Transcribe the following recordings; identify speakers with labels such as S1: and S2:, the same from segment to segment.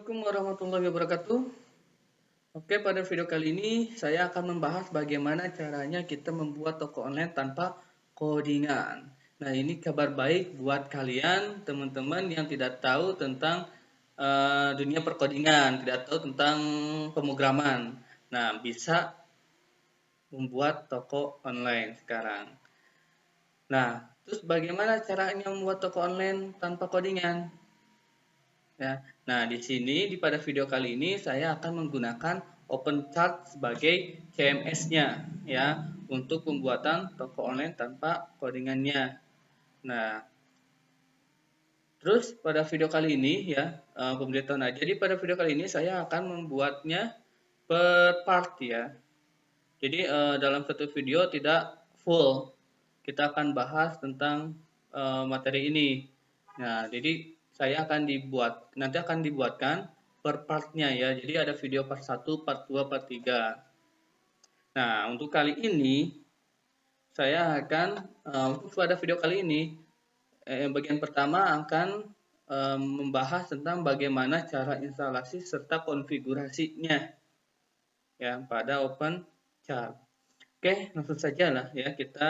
S1: Assalamualaikum warahmatullahi wabarakatuh. Oke, pada video kali ini saya akan membahas bagaimana caranya kita membuat toko online tanpa codingan. Nah, ini kabar baik buat kalian, teman-teman yang tidak tahu tentang dunia perkodingan, tidak tahu tentang pemrograman. Nah, bisa membuat toko online sekarang. Nah, terus bagaimana caranya membuat toko online tanpa codingan? Ya. Nah, di sini pada video kali ini saya akan menggunakan OpenChart sebagai CMS-nya ya untuk pembuatan toko online tanpa codingannya. Nah, terus pada video kali ini ya pemberitahuan aja. Jadi pada video kali ini saya akan membuatnya per part ya. Jadi dalam satu video tidak full. Kita akan bahas tentang materi ini. Nah, jadi nanti akan dibuatkan per partnya ya. Jadi ada video part 1, part 2, part 3. Nah, untuk kali ini saya akan untuk pada video kali ini bagian pertama akan membahas tentang bagaimana cara instalasi serta konfigurasinya ya pada OpenChart. Oke, langsung saja lah ya kita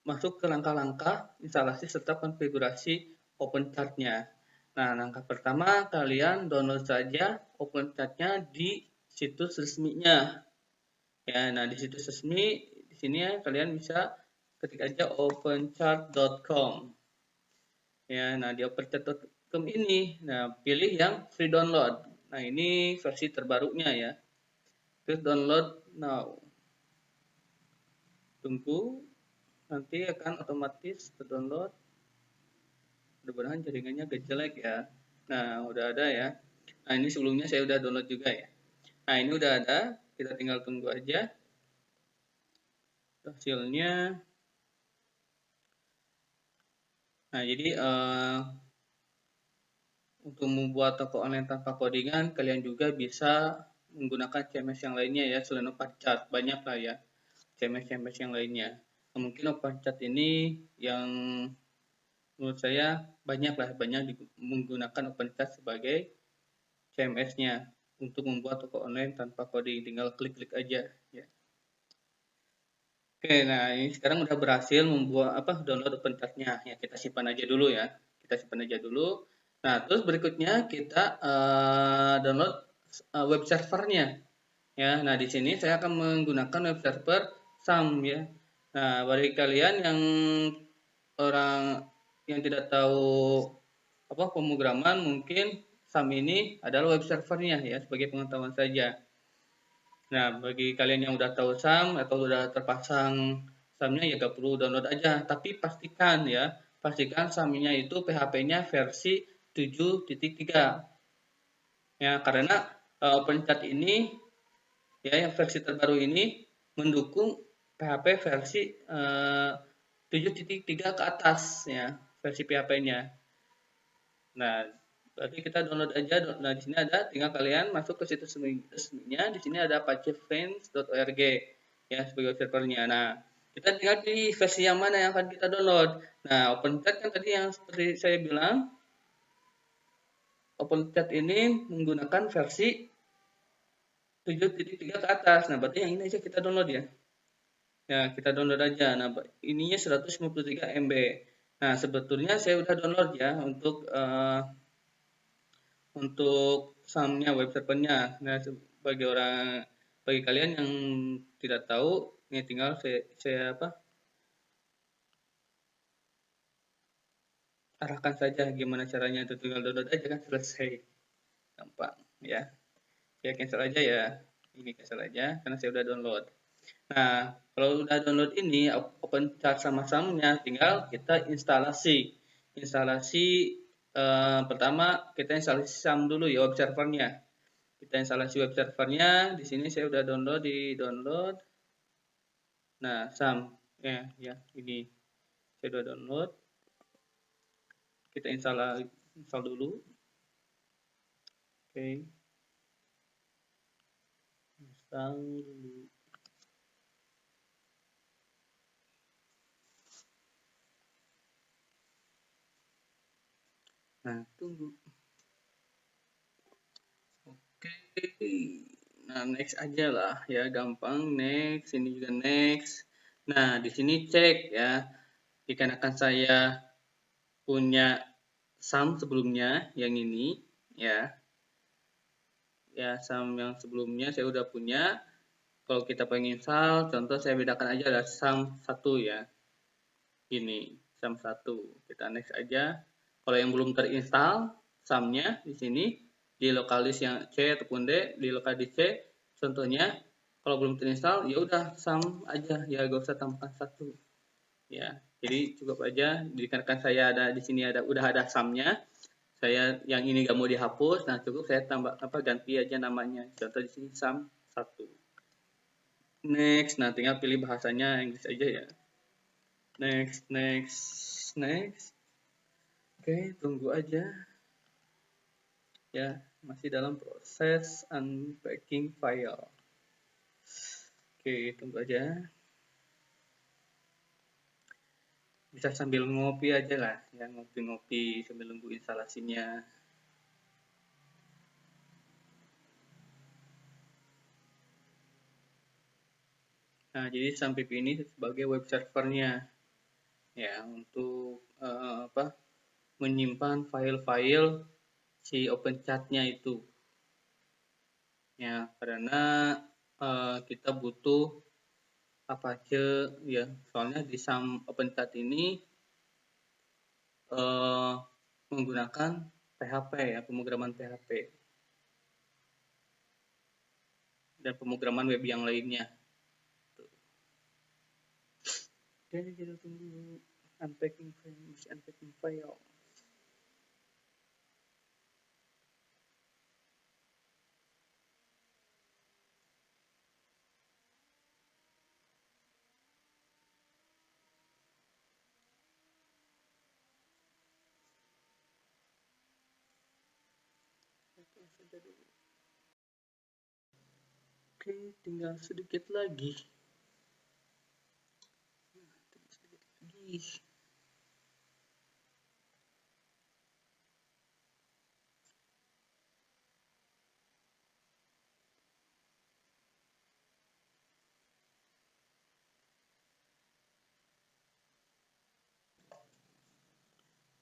S1: masuk ke langkah-langkah instalasi serta konfigurasi OpenChart-nya. Nah, langkah pertama kalian download saja OpenChart-nya di situs resminya. Ya, nah di situs resmi di sini ya, kalian bisa ketik aja openchart.com. Ya, nah di openchart.com ini, nah pilih yang free download. Nah, ini versi terbarunya ya. Terus download now. Tunggu, nanti akan otomatis terdownload. Mudah-mudahan jaringannya gak jelek ya. Nah, udah ada ya. Nah, ini sebelumnya saya udah download juga ya. Nah, ini udah ada, kita tinggal tunggu aja hasilnya. Nah, jadi untuk membuat toko online tanpa codingan, kalian juga bisa menggunakan CMS yang lainnya ya, selain OpenChart. Banyak lah ya CMS yang lainnya. Nah, mungkin OpenChart ini yang menurut saya banyak menggunakan OpenChart sebagai CMS-nya untuk membuat toko online tanpa coding, tinggal klik-klik aja ya. Oke, nah ini sekarang udah berhasil membuat download OpenChart-nya ya, kita simpan aja dulu ya. Kita simpan aja dulu. Nah, terus berikutnya kita download web servernya ya. Nah, di sini saya akan menggunakan web server SAM ya. Nah, bagi kalian yang orang yang tidak tahu pemrograman, mungkin SAM ini adalah web servernya ya, sebagai pengetahuan saja. Nah, bagi kalian yang udah tahu SAM atau udah terpasang SAM-nya ya gak perlu download aja, tapi pastikan SAM-nya itu PHP-nya versi 7.3 ya, karena OpenChart ini ya yang versi terbaru ini mendukung PHP versi 7.3 ke atas ya, versi PHP-nya. Nah, berarti kita download aja. Nah, di sini ada, tinggal kalian masuk ke situs resminya. Di sini ada apache-friends.org ya sebagai servernya. Nah, kita tinggal pilih versi yang mana yang akan kita download. Nah, OpenChart kan tadi yang seperti saya bilang, OpenChart ini menggunakan versi 7.3 ke atas. Nah, berarti yang ini aja kita download ya. Ya, kita download aja. Nah, ininya 153 MB. Nah, sebetulnya saya udah download ya untuk SAM-nya, web servernya. Nah, bagi kalian yang tidak tahu, ini tinggal saya arahkan saja gimana caranya, itu tinggal download aja kan selesai, gampang ya. Ya cancel aja ya, ini cancel aja karena saya udah download. Nah, kalau udah download ini OpenChart sama SAM-nya, tinggal kita instalasi pertama kita instalasi SAM dulu ya, web servernya. Kita instalasi web servernya. Di sini saya udah download di download. Nah, SAM ya ini saya udah download. Kita install dulu. Oke. Install dulu. Nah, tunggu. Oke. Nah, next aja lah ya, gampang. Next, ini juga next. Nah, di sini cek ya. Dikarenakan saya punya sum sebelumnya yang ini ya. Ya, sum yang sebelumnya saya udah punya. Kalau kita pengen install, contoh saya bedakan aja ada sum 1 ya. Ini sum 1. Kita next aja. Kalau yang belum terinstall, sumnya di sini di lokalis yang C ataupun D, di lokalis C contohnya kalau belum terinstall ya udah sum aja ya, gak usah tambahkan 1 ya. Jadi cukup aja, dikarenakan saya ada di sini udah ada sumnya, saya yang ini gak mau dihapus, nah cukup saya tambah ganti aja namanya, contoh di sini sum 1. Next, nah tinggal pilih bahasanya Inggris aja ya. Next, next, next. Oke, tunggu aja ya, masih dalam proses unpacking file. Oke, tunggu aja. Bisa sambil ngopi aja lah ya, ngopi-ngopi sambil nunggu instalasinya. Nah, jadi sampai ini sebagai web servernya ya, untuk menyimpan file-file si OpenChat-nya itu ya, karena kita butuh Apache ya, soalnya di SAM OpenChat ini menggunakan PHP ya, pemrograman PHP dan pemrograman web yang lainnya. Oke, kita tunggu unpacking file. Oke, tinggal sedikit lagi.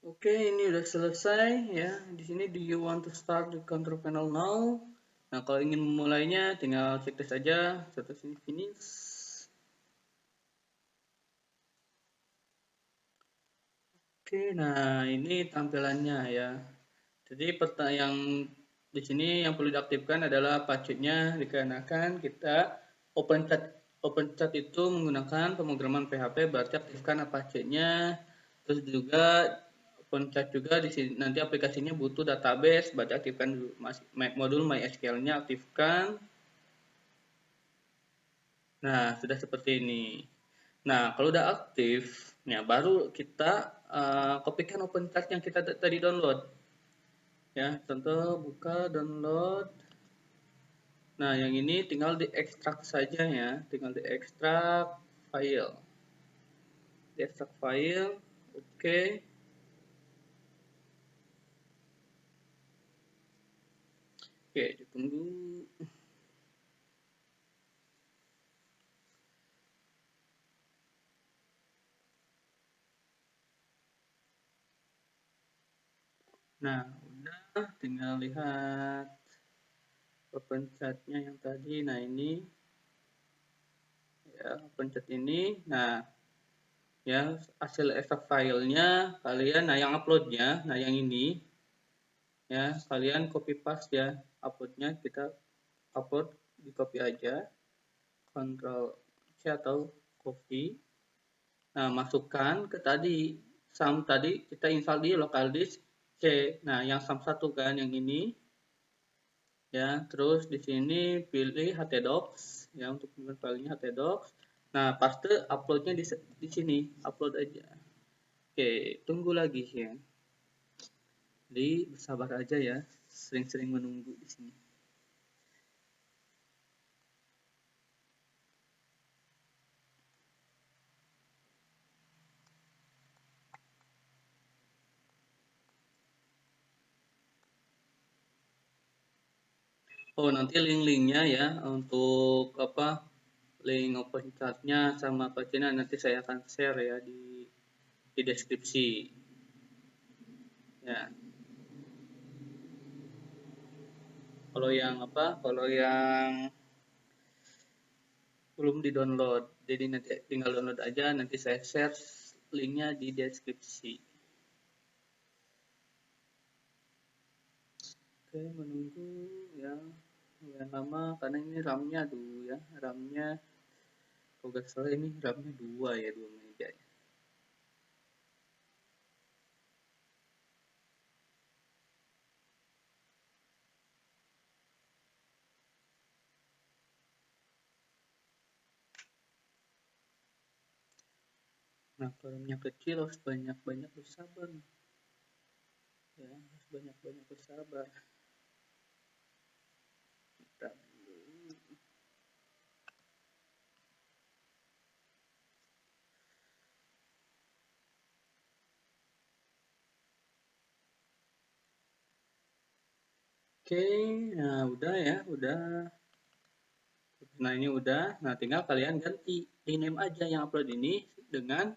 S1: Oke, ini udah selesai ya. Di sini do you want to start the control panel now? Nah, kalau ingin memulainya tinggal checklist aja, contoh sini finish. Oke, nah ini tampilannya ya. Jadi yang di sini yang perlu diaktifkan adalah Apache-nya, dikarenakan kita OpenChat itu menggunakan pemrograman PHP, berarti aktifkan Apache-nya. Terus juga OpenChat juga di sini nanti aplikasinya butuh database, berarti aktifkan dulu modul MySQL-nya, aktifkan. Nah, sudah seperti ini. Nah, kalau udah aktif, ya baru kita kopikan OpenChat yang kita tadi download. Ya, contoh buka download. Nah, yang ini tinggal diekstrak saja ya, tinggal diekstrak file. Diekstrak file, oke. Oke, ditunggu. Nah, udah, tinggal lihat OpenChat-nya yang tadi. Nah, ini ya, OpenChat ini. Nah, ya hasil ekstrak filenya kalian, nah yang uploadnya, nah yang ini ya kalian copy paste ya, uploadnya kita upload di copy aja, Ctrl C atau copy. Nah, masukkan ke tadi sum tadi kita install di local disk C. Nah, yang sum 1 kan yang ini ya. Terus di sini pilih htdocs ya, untuk menyimpan filenya htdocs. Nah, paste uploadnya di sini, upload aja. Oke, tunggu lagi ya. Jadi bersabar aja ya, sering-sering menunggu di sini. Oh, nanti link-linknya ya untuk apa, link open chat-nya sama paginya nanti saya akan share ya di deskripsi ya. Kalau yang apa, kalau yang belum di download, jadi nanti tinggal download aja, nanti saya share linknya di deskripsi. Oke, menunggu ya lumayan lama karena ini RAM-nya dulu ya, RAM-nya kalau nggak salah ini RAM-nya 2 ya, 2 mega ya. Nah, kalau RAM-nya kecil harus banyak-banyak bersabar ya, harus banyak-banyak bersabar. Kita Oke, nah udah ya, udah. Nah ini udah, nah tinggal kalian ganti rename aja yang upload ini dengan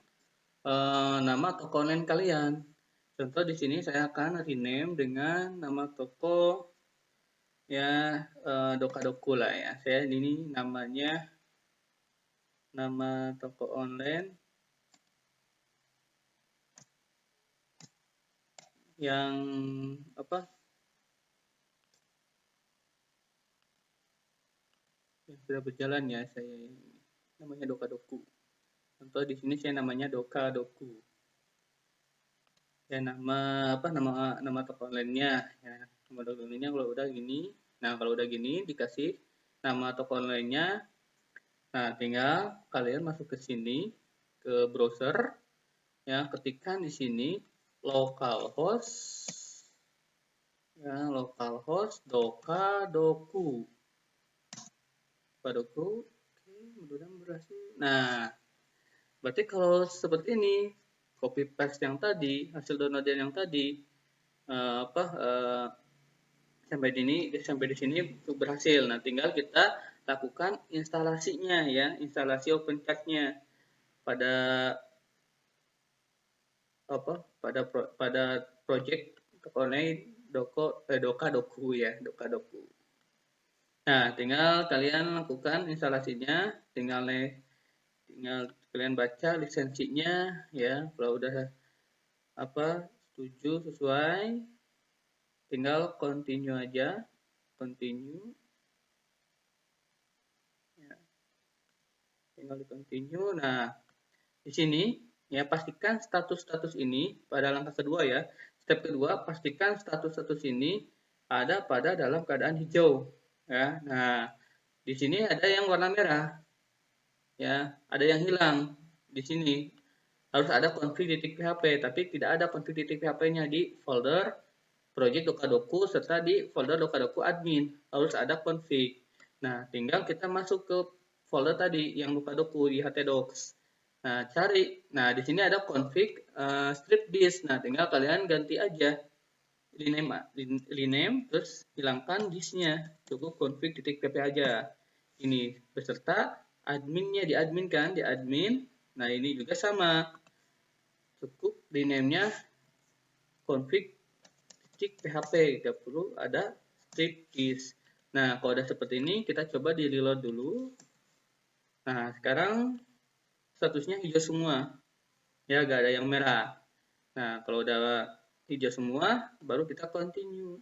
S1: nama toko online kalian. Contoh di sini saya akan rename dengan nama toko ya Dokadoku lah ya. Saya ini namanya nama toko online yang apa? Yang sudah berjalan ya saya ini. Namanya Dokadoku. Contoh di sini saya namanya Dokadoku. Ya nama apa nama toko online-nya ya. Nama toko online-nya kalau udah gini. Nah, kalau udah gini dikasih nama toko online-nya. Nah, tinggal kalian masuk ke sini ke browser ya, ketikkan di sini localhost ya, localhost dokadoku. Dokadoku. Oke, mudah-mudahan berhasil. Nah, berarti kalau seperti ini copy paste yang tadi, hasil download yang tadi apa sampai di sini berhasil. Nah, tinggal kita lakukan instalasinya ya, instalasi OpenChat-nya pada apa? Pada project online Doka Doku ya, Doka Doku. Nah, tinggal kalian lakukan instalasinya, tinggal kalian baca lisensinya ya. Kalau udah apa setuju sesuai, tinggal continue aja, continue ya. Tinggal di continue. Nah, di sini ya pastikan status-status ini pada langkah kedua ya. Step kedua, pastikan status-status ini ada pada dalam keadaan hijau ya. Nah, di sini ada yang warna merah ya, ada yang hilang. Di sini harus ada config titik php, tapi tidak ada config titik php-nya di folder project dokadoku serta di folder dokadoku admin. Harus ada config. Nah, tinggal kita masuk ke folder tadi yang dokadoku di htdocs. Nah, cari. Nah, di sini ada config strip disk. Nah, tinggal kalian ganti aja rename terus hilangkan disknya. Cukup config titik pp aja. Ini beserta adminnya diadminkan di admin. Nah, ini juga sama. Cukup rename-nya config titik php, tidak perlu ada strip disk. Nah, kalau udah seperti ini kita coba di reload dulu. Nah, sekarang statusnya hijau semua ya, gak ada yang merah. Nah, kalau udah hijau semua baru kita continue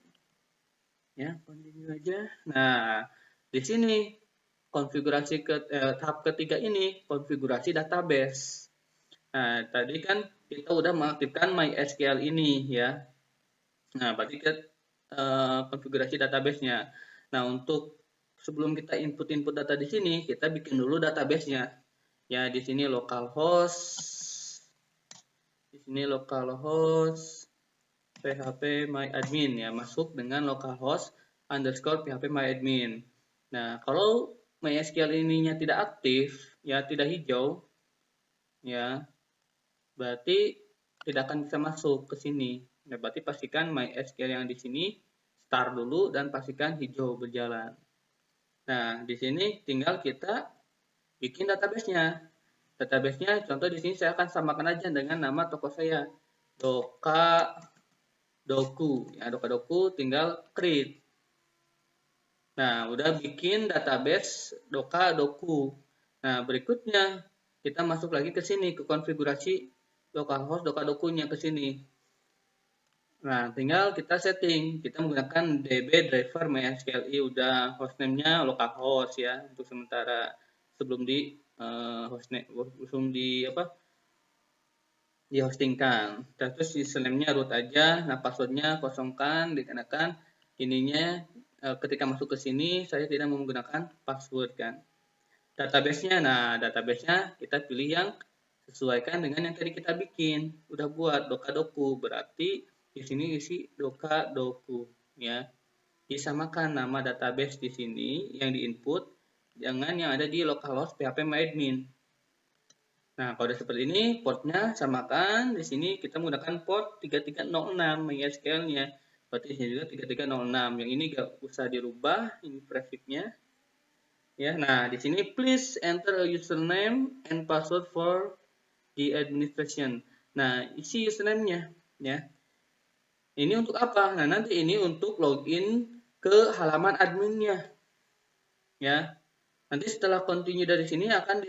S1: ya, continue aja. Nah, di sini konfigurasi tahap ketiga ini konfigurasi database. Nah, tadi kan kita udah mengaktifkan MySQL ini ya. Nah, berarti kita konfigurasi database-nya. Nah, untuk sebelum kita input data di sini, kita bikin dulu database-nya. Ya, di sini localhost, di sini localhost php myadmin ya, masuk dengan localhost underscore php myadmin. Nah, kalau MySQL ininya tidak aktif, ya tidak hijau, ya berarti tidak akan bisa masuk ke sini. Nah, berarti pastikan MySQL yang di sini start dulu dan pastikan hijau berjalan. Nah, di sini tinggal kita bikin database-nya. Database-nya contoh di sini saya akan samakan aja dengan nama toko saya. Doka Doku. Ya, Doka Doku tinggal create. Nah, udah bikin database Doka Doku. Nah, berikutnya kita masuk lagi ke sini ke konfigurasi localhost Doka Dokunya ke sini. Nah, tinggal kita setting. Kita menggunakan db driver MySQLi, udah hostname-nya localhost ya untuk sementara sebelum di hostname sebelum di hostingkan. Terus username-nya root aja. Nah, passwordnya kosongkan dikarenakan ininya ketika masuk ke sini saya tidak menggunakan password kan. Database-nya, nah database-nya kita pilih yang sesuaikan dengan yang tadi kita bikin. Udah buat Doka Doku, berarti di sini isi Doka Doku ya. Disamakan nama database di sini yang diinput dengan yang ada di localhost phpMyAdmin. Nah, kalau udah seperti ini, portnya samakan. Di sini kita menggunakan port 3306 MySQL-nya. Berarti di sini juga 3306. Yang ini gak usah dirubah, ini prefix-nya. Ya, nah di sini please enter a username and password for the administration. Nah, isi username-nya ya. Ini untuk apa? Nah, nanti ini untuk login ke halaman adminnya. Ya. Nanti setelah continue dari sini akan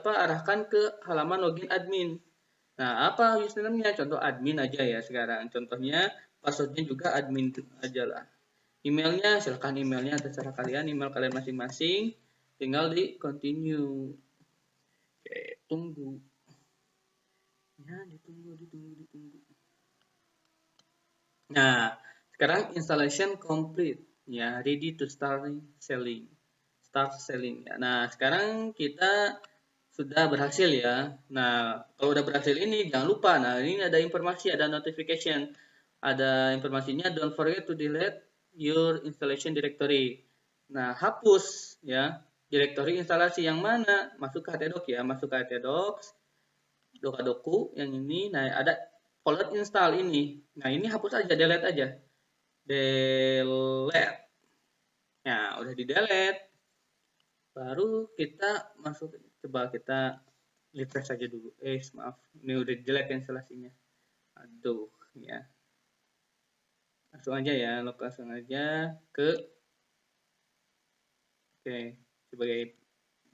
S1: arahkan ke halaman login admin. Nah, apa username-nya? Contoh admin aja ya sekarang. Contohnya passwordnya juga admin aja lah. Emailnya silahkan emailnya terserah kalian, email kalian masing-masing. Tinggal di continue. Oke, tunggu. Ya, ditunggu. Nah, sekarang installation complete. Ya, ready to start selling. Ya. Nah, sekarang kita sudah berhasil ya. Nah, kalau udah berhasil ini jangan lupa. Nah, ini ada informasi, ada notification. Ada informasinya don't forget to delete your installation directory. Nah, hapus ya directory instalasi yang mana? Masuk ke htdocs ya, masuk ke htdocs, doka-doku yang ini. Nah, ada folder install ini. Nah, ini hapus aja, delete aja. Delete. Nah, udah di delete. Baru kita masuk, coba kita refresh saja dulu. Maaf, ini udah jelek instalasinya. Aduh, ya. Langsung aja ya, langsung aja ke sebagai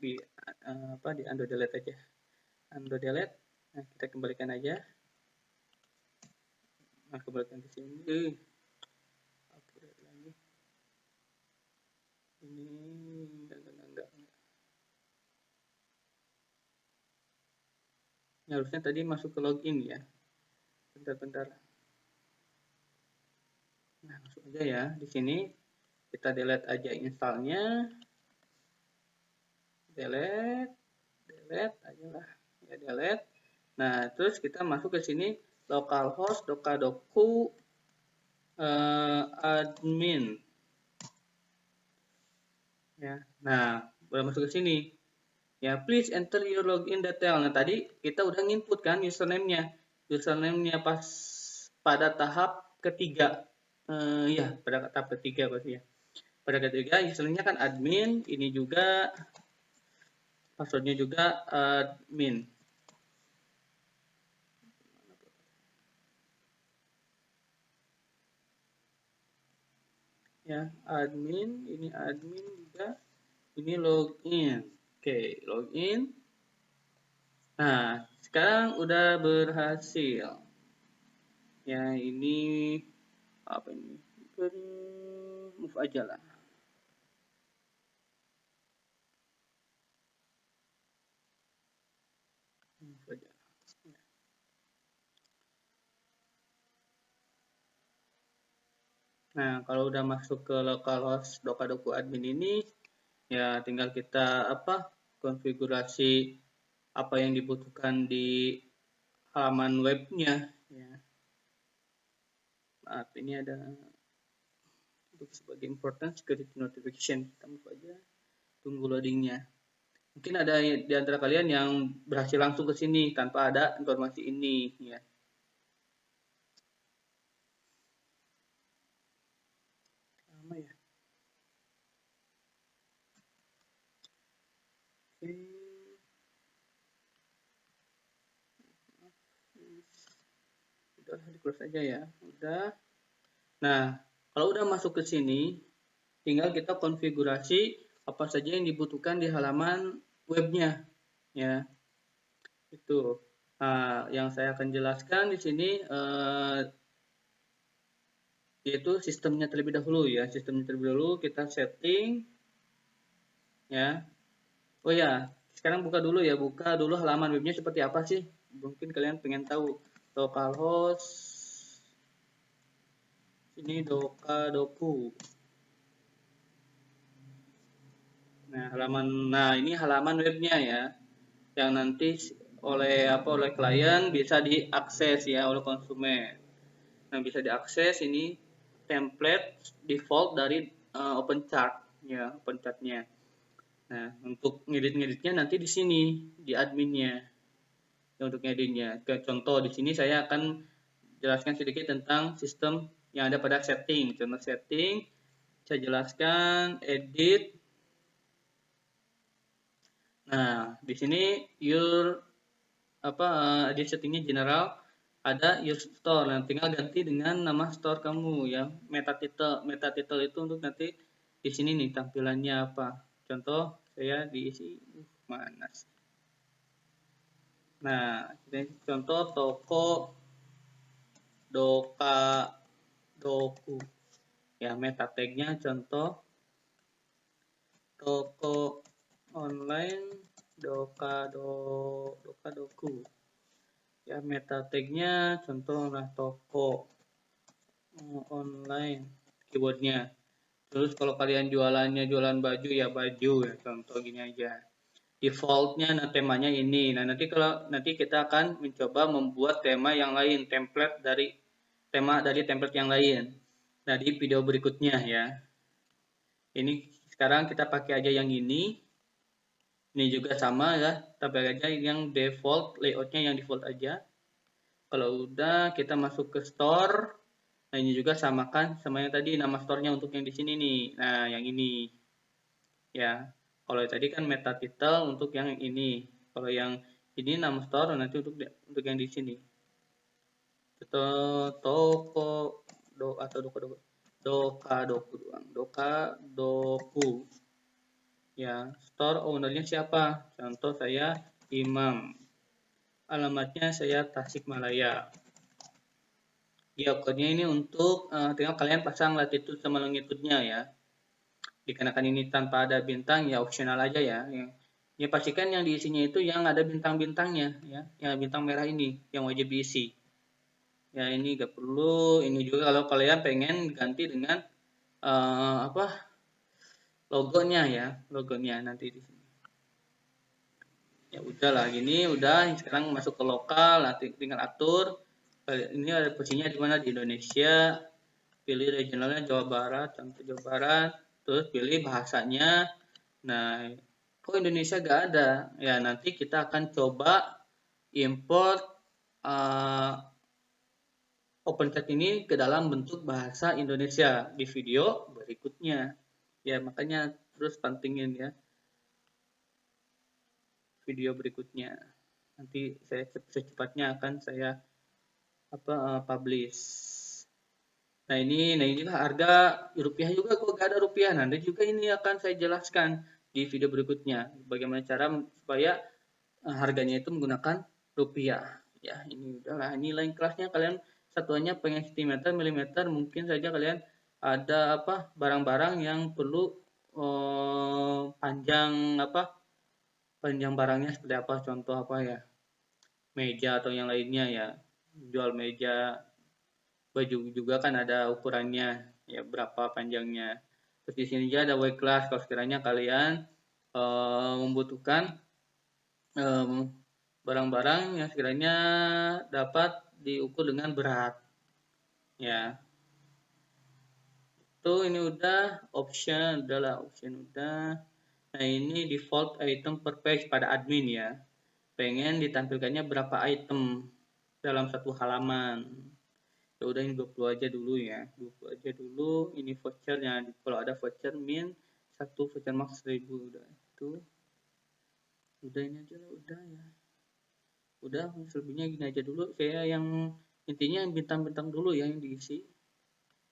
S1: di di undo delete aja. Undo delete. Nah, kita kembalikan aja. Nah, kembalikan ke sini. Upgrade lagi. Ini enggak. Harusnya tadi masuk ke login ya. Bentar. Nah, langsung aja ya. Di sini kita delete aja installnya. Delete aja lah. Ya, delete. Nah, terus kita masuk ke sini localhost doka-doku admin. Ya. Nah, udah masuk ke sini. Ya, please enter your login detail. Nah, tadi kita udah nginput kan username-nya. Username-nya pas pada tahap ketiga. Ya, pada tahap ketiga pasti ya. Pada ketiga username-nya kan admin, ini juga passwordnya juga admin. Ya, admin, ini admin juga, ini login. Oke, login. Nah, sekarang udah berhasil. Ya, ini apa ini? Move aja lah. Move aja. Nah, kalau udah masuk ke localhost doka-doku admin ini, ya tinggal kita konfigurasi apa yang dibutuhkan di halaman webnya. Ya. Maaf, ini ada untuk sebagai important security notification. Kita move aja, tunggu loadingnya. Mungkin ada di antara kalian yang berhasil langsung ke sini tanpa ada informasi ini. Ya. Oke. Udah di close aja ya. Udah. Nah, kalau udah masuk ke sini, tinggal kita konfigurasi apa saja yang dibutuhkan di halaman webnya, ya. Itu. Nah, yang saya akan jelaskan di sini yaitu sistemnya terlebih dahulu ya. Sistemnya terlebih dahulu kita setting, ya. Oh ya, sekarang buka dulu ya. Buka dulu halaman webnya seperti apa sih? Mungkin kalian pengen tahu. Localhost, ini doka.doku. Nah ini halaman webnya ya, yang nanti oleh klien bisa diakses ya oleh konsumen. Nah bisa diakses ini template default dari OpenChart ya, OpenChart-nya. Nah untuk ngedit-ngeditnya nanti di sini di adminnya. Ya, untuk ngeditnya. Contoh di sini saya akan jelaskan sedikit tentang sistem yang ada pada setting. Contoh setting, saya jelaskan edit. Nah, di sini di settingnya general ada your store. Nah, tinggal ganti dengan nama store kamu ya. Meta title itu untuk nanti di sini nih tampilannya apa. Contoh saya diisi mana sih? Nah, ini contoh toko doka doku. Ya, meta tagnya contoh toko online doka doku. Ya, meta tagnya contoh lah toko online keywordnya. Terus kalau kalian jualannya jualan baju ya baju ya, contoh gini aja. Defaultnya nah temanya ini. Nah nanti kita akan mencoba membuat tema yang lain, template dari template yang lain. Nah di video berikutnya ya. Ini sekarang kita pakai aja yang ini. Ini juga sama ya, tapi aja yang default, layoutnya yang default aja. Kalau udah kita masuk ke store. Nah ini juga samakan sama yang tadi nama store-nya untuk yang di sini nih. Nah yang ini ya. Kalau tadi kan meta title untuk yang ini. Kalau yang ini nama store nanti untuk yang di sini. Toko atau doka doku doang. Doka doku. Ya, store ownernya siapa? Contoh saya Imam. Alamatnya saya Tasikmalaya. Geocode-nya ini untuk tinggal kalian pasang latitude sama longitude-nya ya. Dikarenakan ini tanpa ada bintang ya optional aja ya. Ya pastikan yang diisinya itu yang ada bintang-bintangnya ya, yang bintang merah ini yang wajib diisi. Ya ini gak perlu. Ini juga kalau kalian pengen ganti dengan logonya ya, logonya nanti di sini. Ya udahlah gini, udah sekarang masuk ke lokal, nanti tinggal atur. Ini ada posisinya di mana di Indonesia, pilih regionalnya Jawa Barat, contoh Jawa Barat, terus pilih bahasanya. Nah, kok Indonesia gak ada? Ya nanti kita akan coba import OpenChat ini ke dalam bentuk bahasa Indonesia di video berikutnya. Ya makanya terus pantengin ya video berikutnya. Nanti saya secepatnya akan saya publish. Nah ini juga harga rupiah juga kok gak ada rupiah. Nanti juga ini akan saya jelaskan di video berikutnya bagaimana cara supaya harganya itu menggunakan rupiah. Ya ini udahlah, ini lain kelasnya kalian satuannya pengen cm milimeter, mungkin saja kalian ada barang-barang yang perlu panjang barangnya seperti apa, contoh apa ya, meja atau yang lainnya ya, jual meja, baju juga kan ada ukurannya ya berapa panjangnya. Terus di sini juga ada weight class kalau sekiranya kalian membutuhkan barang-barang yang sekiranya dapat diukur dengan berat ya. Tuh ini udah option, udahlah option udah. Nah ini default item per page pada admin ya. Pengen ditampilkannya berapa item dalam satu halaman. Ya udah ini 20 aja dulu ya. 20 aja dulu. Ini vouchernya. Kalau ada voucher min 1 voucher max 1000 udah itu. Udah ini aja lah, udah ya. Udah, selebihnya gini aja dulu. Saya yang intinya yang bintang-bintang dulu ya yang diisi.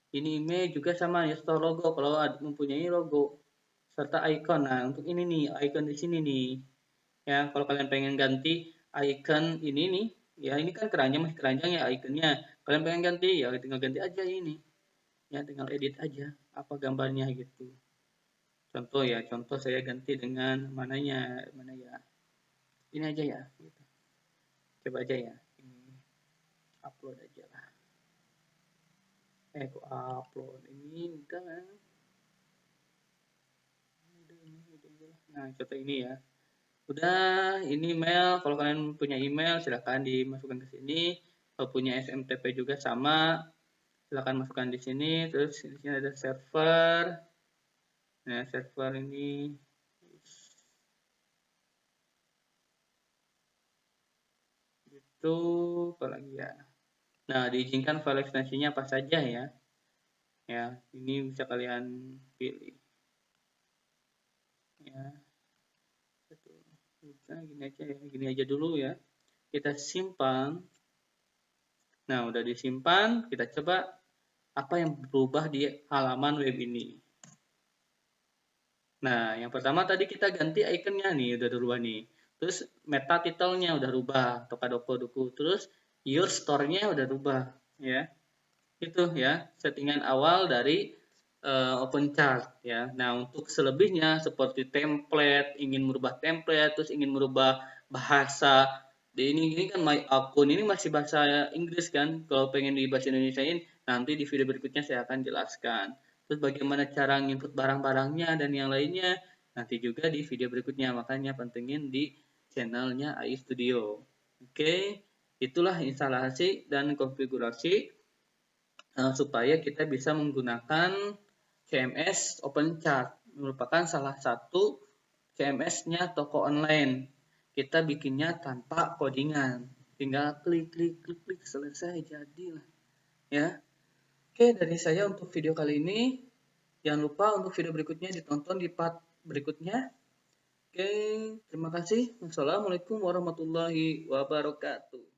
S1: Ini email juga sama ya, store logo kalau mempunyai logo serta icon. Nah, untuk ini nih, icon di sini nih. Ya, kalau kalian pengen ganti icon ini nih, ya ini kan keranjang masih keranjang ya iconnya. Kalian pengen ganti ya tinggal ganti aja ini. Ya, tinggal edit aja apa gambarnya gitu. Contoh ya, contoh saya ganti dengan mana ya. Ini aja ya, gitu. Coba aja ya. Ini upload aja lah. Kok upload ini udah kan? Nah, contoh ini ya. Udah, ini email. Kalau kalian punya email, silahkan dimasukkan ke sini. Kalau punya SMTP juga sama, silahkan masukkan di sini. Terus di sini ada server. Nah, server ini itu apa lagi ya? Nah, diizinkan file ekstensinya apa saja ya. Ya, ini bisa kalian pilih. Ya, udah gini aja ya, gini aja dulu ya. Kita simpan. Nah, udah disimpan, kita coba apa yang berubah di halaman web ini. Nah, yang pertama tadi kita ganti ikonnya nih, udah berubah nih. Terus meta title-nya udah rubah, Tokadoku. Terus your store-nya udah rubah, ya. Itu ya, settingan awal dari OpenChart ya. Nah, untuk selebihnya seperti template, ingin merubah template, terus ingin merubah bahasa. Di ini kan my akun ini masih bahasa Inggris kan. Kalau pengen di bahasa Indonesiain, nanti di video berikutnya saya akan jelaskan. Terus bagaimana cara input barang-barangnya dan yang lainnya nanti juga di video berikutnya. Makanya pentingin di channelnya AI Studio. Oke, itulah instalasi dan konfigurasi supaya kita bisa menggunakan CMS OpenChart. Merupakan salah satu CMS-nya toko online. Kita bikinnya tanpa codingan. Tinggal klik klik klik klik selesai jadilah. Ya. Oke, dari saya untuk video kali ini. Jangan lupa untuk video berikutnya ditonton di part berikutnya. Oke, terima kasih. Wassalamualaikum warahmatullahi wabarakatuh.